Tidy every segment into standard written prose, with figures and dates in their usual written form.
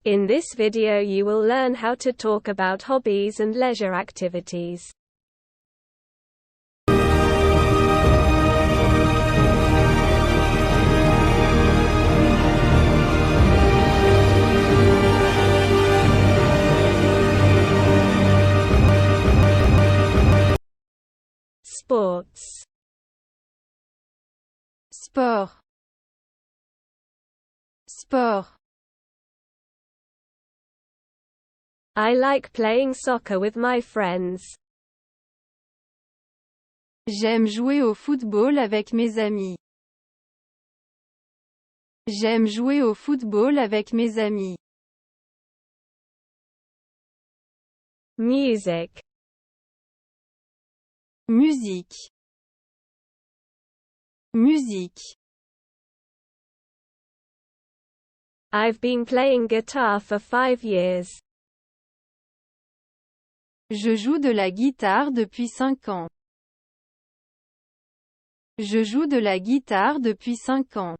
In this video you will learn how to talk about hobbies and leisure activities. Sports. Sport. Sport. I like playing soccer with my friends. J'aime jouer au football avec mes amis. J'aime jouer au football avec mes amis. Music. Musique. Musique. I've been playing guitar for 5 years. Je joue de la guitare depuis 5 ans. Je joue de la guitare depuis 5 ans.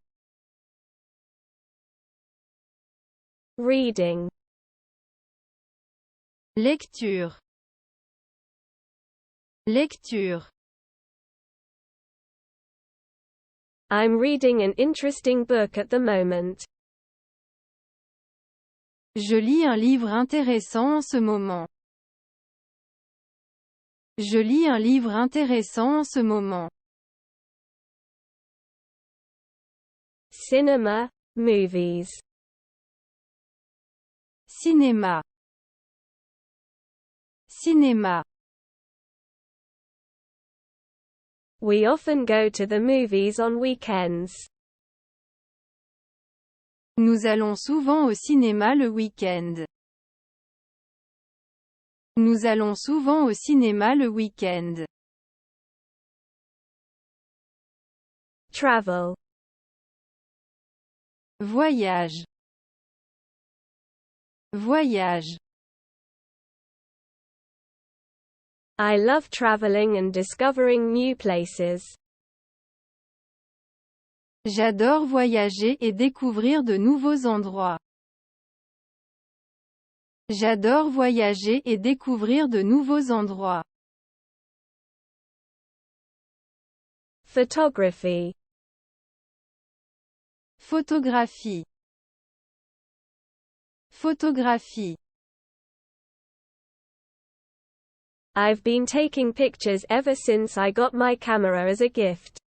Reading. Lecture. Lecture. I'm reading an interesting book at the moment. Je lis un livre intéressant en ce moment. Je lis un livre intéressant en ce moment. Cinema, movies. Cinéma. Cinéma. We often go to the movies on weekends. Nous allons souvent au cinéma le week-end. Nous allons souvent au cinéma le week-end. Travel. Voyage. Voyage. I love traveling and discovering new places. J'adore voyager et découvrir de nouveaux endroits. J'adore voyager et découvrir de nouveaux endroits. Photography. Photographie. Photographie. I've been taking pictures ever since I got my camera as a gift.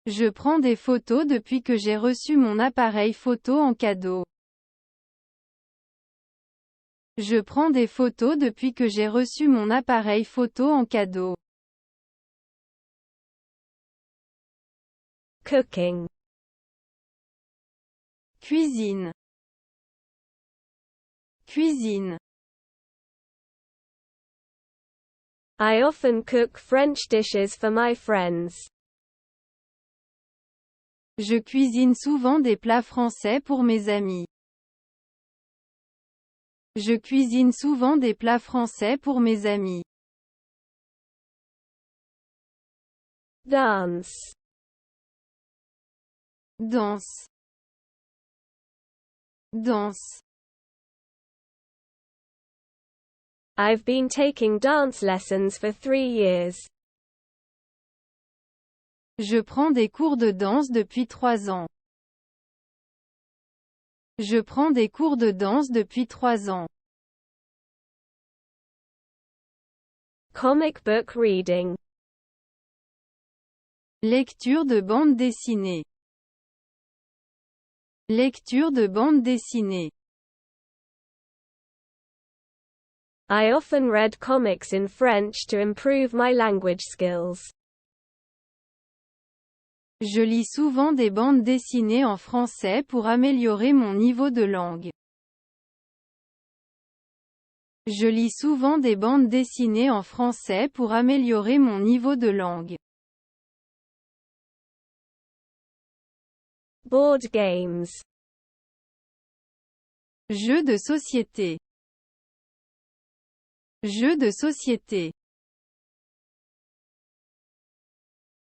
Je prends des photos depuis que j'ai reçu mon appareil photo en cadeau. Je prends des photos depuis que j'ai reçu mon appareil photo en cadeau. Cooking. Cuisine. Cuisine. I often cook French dishes for my friends. Je cuisine souvent des plats français pour mes amis. Je cuisine souvent des plats français pour mes amis. Dance. Danse. Danse. I've been taking dance lessons for 3 years. Je prends des cours de danse depuis 3 ans. Je prends des cours de danse depuis 3 ans. Comic book reading. Lecture de bande dessinée. Lecture de bande dessinée. I often read comics in French to improve my language skills. Je lis souvent des bandes dessinées en français pour améliorer mon niveau de langue. Je lis souvent des bandes dessinées en français pour améliorer mon niveau de langue. Board games. Jeux de société. Jeux de société.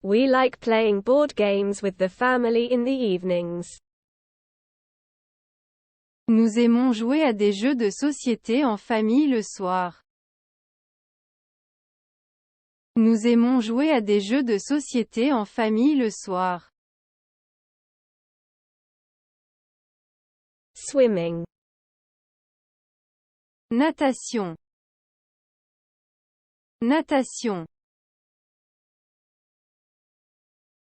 We like playing board games with the family in the evenings. Nous aimons jouer à des jeux de société en famille le soir. Nous aimons jouer à des jeux de société en famille le soir. Swimming. Natation. Natation.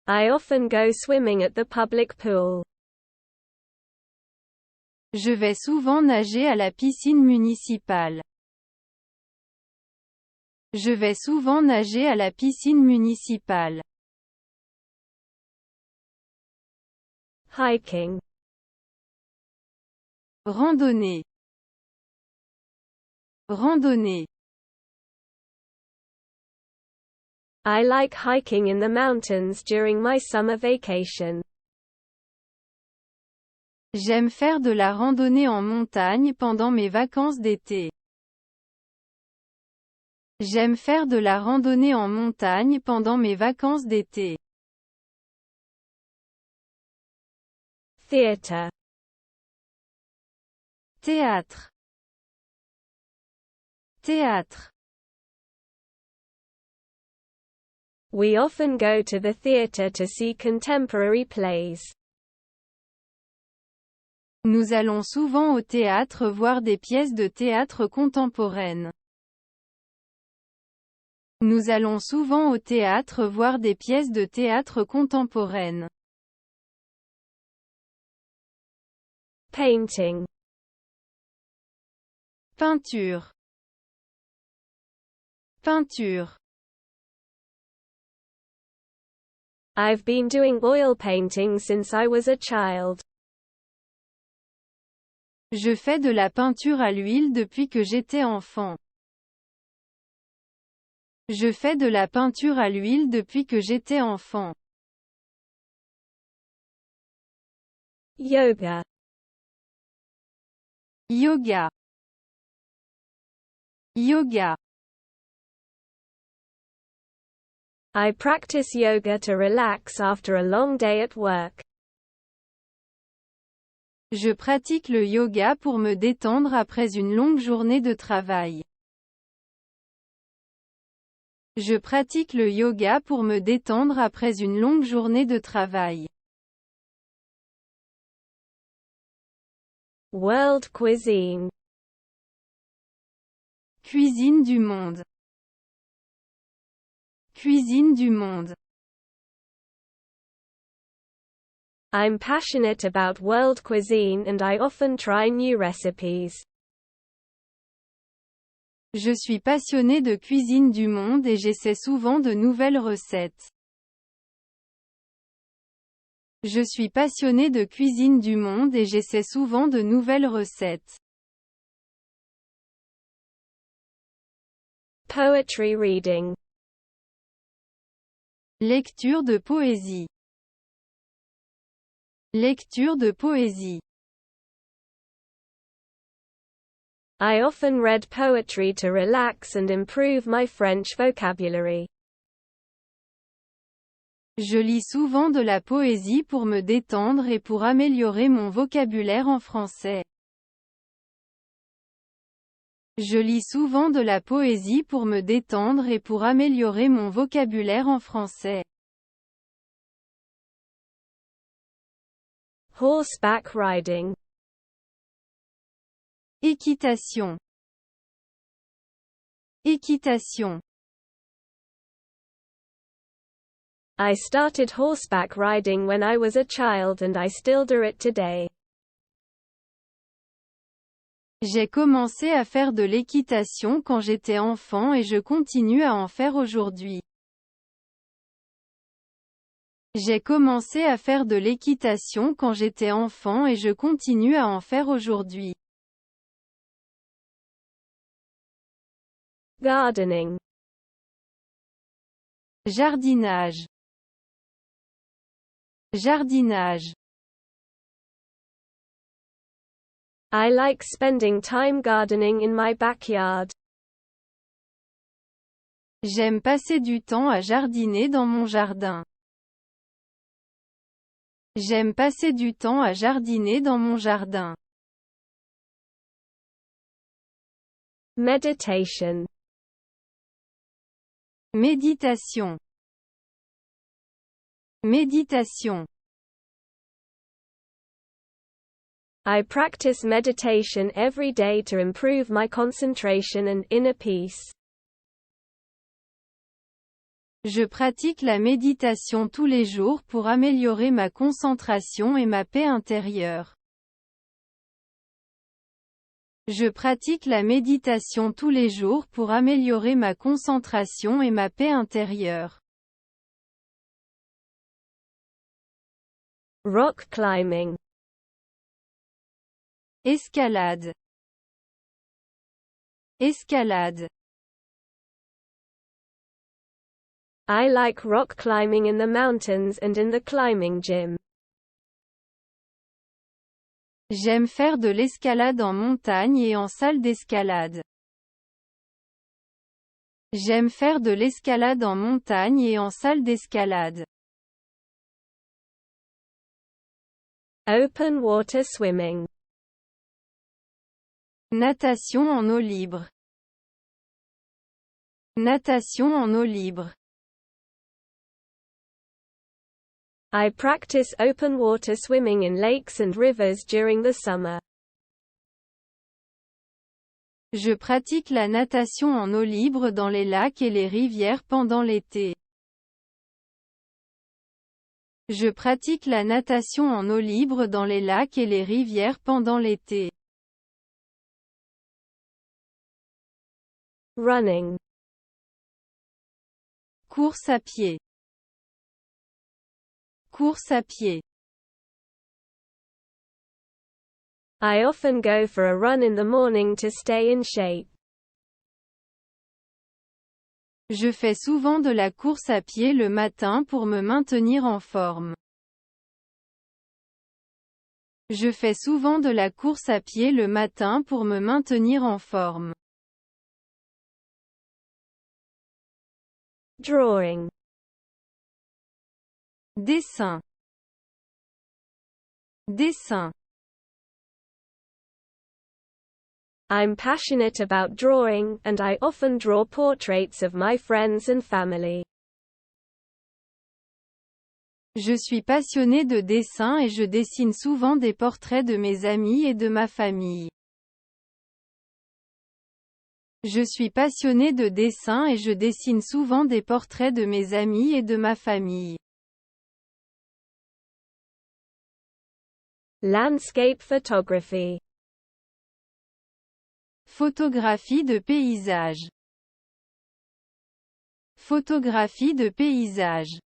I often go swimming at the public pool. Je vais souvent nager à la piscine municipale. Je vais souvent nager à la piscine municipale. Hiking. Randonnée. Randonnée. I like hiking in the mountains during my summer vacation. J'aime faire de la randonnée en montagne pendant mes vacances d'été. J'aime faire de la randonnée en montagne pendant mes vacances d'été. Theatre. Théâtre. Théâtre. We often go to the theatre to see contemporary plays. Nous allons souvent au théâtre voir des pièces de théâtre contemporaines. Nous allons souvent au théâtre voir des pièces de théâtre contemporaines. Painting. Peinture. Peinture. I've been doing oil painting since I was a child. Je fais de la peinture à l'huile depuis que j'étais enfant. Je fais de la peinture à l'huile depuis que j'étais enfant. Yoga. Yoga. Yoga. I practice yoga to relax after a long day at work. Je pratique le yoga pour me détendre après une longue journée de travail. Je pratique le yoga pour me détendre après une longue journée de travail. World cuisine. Cuisine du monde. Cuisine du monde. I'm passionate about world cuisine and I often try new recipes. Je suis passionné de cuisine du monde et j'essaie souvent de nouvelles recettes. Je suis passionné de cuisine du monde et j'essaie souvent de nouvelles recettes. Poetry reading. Lecture de poésie. Lecture de poésie. I often read poetry to relax and improve my French vocabulary. Je lis souvent de la poésie pour me détendre et pour améliorer mon vocabulaire en français. Je lis souvent de la poésie pour me détendre et pour améliorer mon vocabulaire en français. Horseback riding. Équitation. Équitation. I started horseback riding when I was a child and I still do it today. J'ai commencé à faire de l'équitation quand j'étais enfant et je continue à en faire aujourd'hui. J'ai commencé à faire de l'équitation quand j'étais enfant et je continue à en faire aujourd'hui. Gardening. Jardinage. Jardinage. I like spending time gardening in my backyard. J'aime passer du temps à jardiner dans mon jardin. J'aime passer du temps à jardiner dans mon jardin. Meditation. Méditation. Méditation. I practice meditation every day to improve my concentration and inner peace. Je pratique la méditation tous les jours pour améliorer ma concentration et ma paix intérieure. Je pratique la méditation tous les jours pour améliorer ma concentration et ma paix intérieure. Rock climbing. Escalade. Escalade. I like rock climbing in the mountains and in the climbing gym. J'aime faire de l'escalade en montagne et en salle d'escalade. J'aime faire de l'escalade en montagne et en salle d'escalade. Open water swimming. Natation en eau libre. Natation en eau libre. I practice open water swimming in lakes and rivers during the summer. Je pratique la natation en eau libre dans les lacs et les rivières pendant l'été. Je pratique la natation en eau libre dans les lacs et les rivières pendant l'été. Running. Course à pied. Course à pied. I often go for a run in the morning to stay in shape. Je fais souvent de la course à pied le matin pour me maintenir en forme. Je fais souvent de la course à pied le matin pour me maintenir en forme. Drawing. Dessin. Dessin. I'm passionate about drawing, and I often draw portraits of my friends and family. Je suis passionné de dessin et je dessine souvent des portraits de mes amis et de ma famille. Je suis passionné de dessin et je dessine souvent des portraits de mes amis et de ma famille. Landscape photography. Photographie de paysage. Photographie de paysage.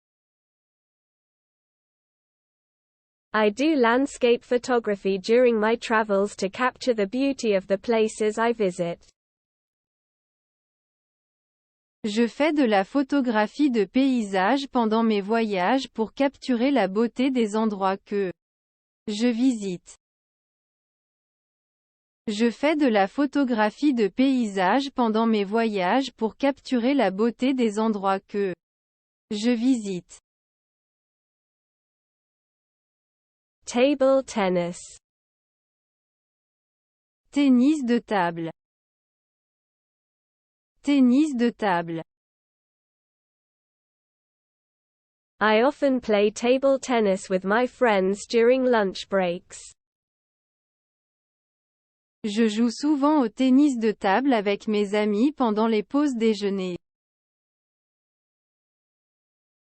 I do landscape photography during my travels to capture the beauty of the places I visit. Je fais de la photographie de paysage pendant mes voyages pour capturer la beauté des endroits que je visite. Je fais de la photographie de paysage pendant mes voyages pour capturer la beauté des endroits que je visite. Table tennis. Tennis de table. Tennis de table. I often play table tennis with my friends during lunch breaks. Je joue souvent au tennis de table avec mes amis pendant les pauses déjeuner.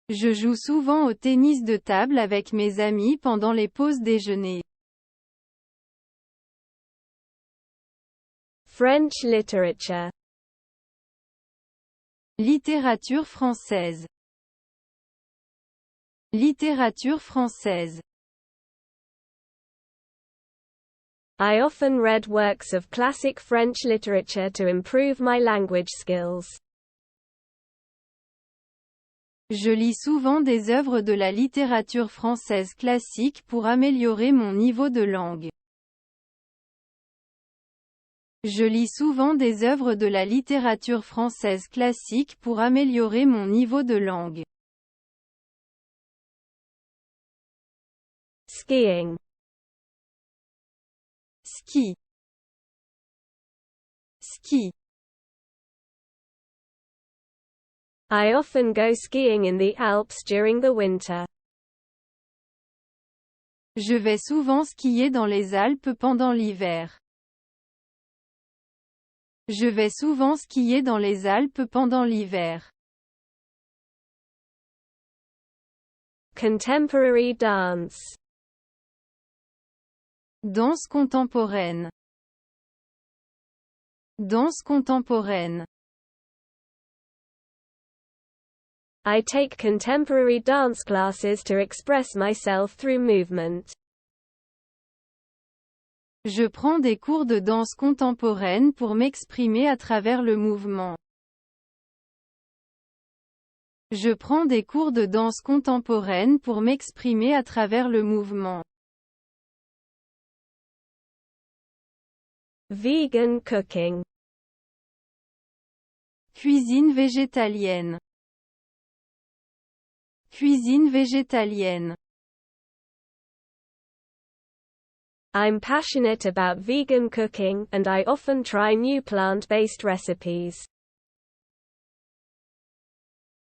Je joue souvent au tennis de table avec mes amis pendant les pauses déjeuner. French literature. Littérature française. Littérature française. I often read works of classic French literature to improve my language skills. Je lis souvent des œuvres de la littérature française classique pour améliorer mon niveau de langue. Je lis souvent des œuvres de la littérature française classique pour améliorer mon niveau de langue. Skiing. Ski. Ski. I often go skiing in the Alps during the winter. Je vais souvent skier dans les Alpes pendant l'hiver. Je vais souvent skier dans les Alpes pendant l'hiver. Contemporary dance. Danse contemporaine. Danse contemporaine. I take contemporary dance classes to express myself through movement. Je prends des cours de danse contemporaine pour m'exprimer à travers le mouvement. Je prends des cours de danse contemporaine pour m'exprimer à travers le mouvement. Vegan cooking. Cuisine végétalienne. Cuisine végétalienne. I'm passionate about vegan cooking, and I often try new plant-based recipes.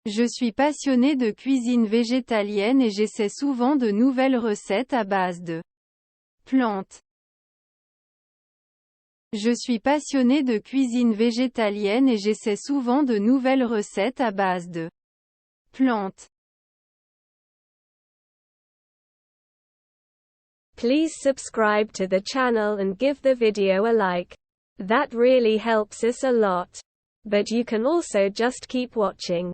Je suis passionné de cuisine végétalienne et j'essaie souvent de nouvelles recettes à base de plantes. Je suis passionné de cuisine végétalienne et j'essaie souvent de nouvelles recettes à base de plantes. Please subscribe to the channel and give the video a like. That really helps us a lot. But you can also just keep watching.